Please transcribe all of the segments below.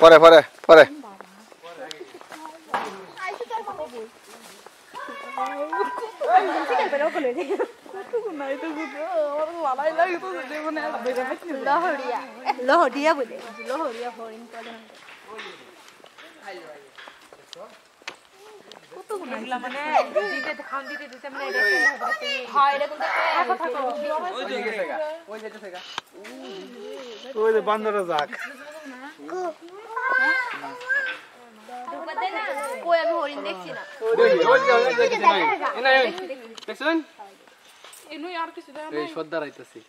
পরে পরে পরে লহরিয়া বলে লহরিয়া হরিণ মানে দিতে খান দিতে দিতে মানে হয় এরকম থাকো থাকো ওই যেতে গা ওই যেতে গা ওই যে বান্দররা যাক ঢুকাতে না কই আমি হরিণ দেখছি না দেখছেন এনুই আর কিছু দেয় না এই সর্দার আইতাছি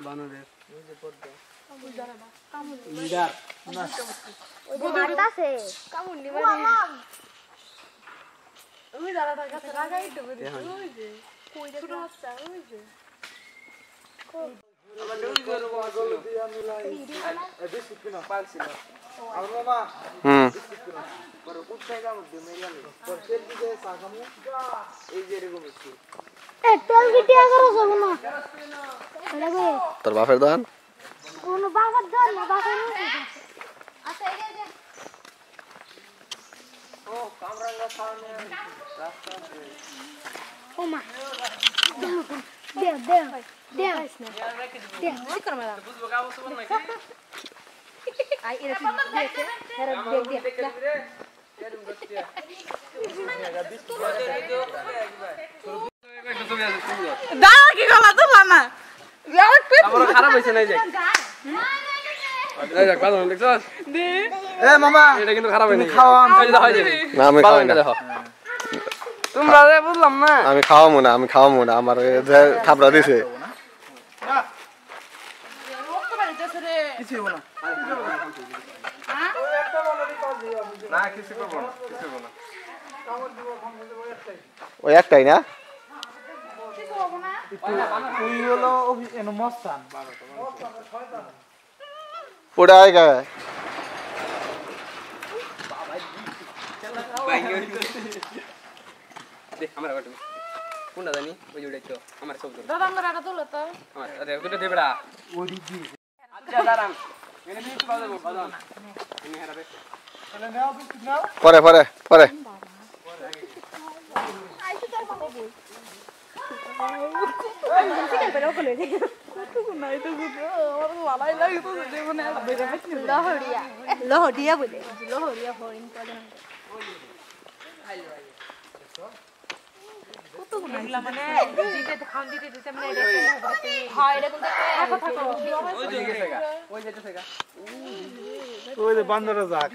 বানরের ওই যে পড়বে লিডার না ওই যে মারতাছে কামুন নি মারি ওই দাঁড়াটার কাছে লাগাই তো ওই যে কই ছোট বাচ্চা ওই যে আমার দুই জোর গল দিয়া মিলাই এ বিস্কুট কিনা পালছিল আর মামা বড় কুত্তায় কাম দে মেলানি পর তেল দিতে সাকামু এই যে এরকম একটু এ তেল কি টিয়া করো সব না লাগবে তোর বাপের দোকান কোন বাবার দর না বাবার আচ্ছা এই যে ও কামরাঙ্গা সামনে রাস্তা ও মা দে দে দে দে কি করব না বুঝবো গাও সুবন নাকি আই এরকম দেখে হেরে দেখ দেখ দাও কি গলা তো না আমার খারাপ হইছে না যাক এই যাক বাদ দেখছস দে এ মামা এটা কিন্তু খারাপ হয়নি খাওয়া এই দাও হইছে না আমি খাওয়াই না দেখো তোমরা রে বুঝলাম না আমি খাওয়াবো না আমার যে থাপড়া দিছে কিছু হবো না না কিছু করবো না ওই একটাই না তুই হলো এনো মস্তান পুরা আইগা দেখ আমার বাটু কোনটা জানি ওই যে উড়াইছো আমার সব দাদা আমার এটা তোলো তো আমার আরে ওটা দেবড়া ওরি দি আচ্ছা দাঁড়ান এনে নিয়ে একটু বাজাবো বাজান এনে হারাবে তাহলে নাও বিস্কুট নাও পরে পরে পরে আইছো তোর বাবা বল লহরিয়া বলে লহরিয়া হরিণ মানে দিতে খান দিতে দিতে মানে হয় এরকম থাকো থাকো ওই যেতে গা ওই যে বান্দররা যাক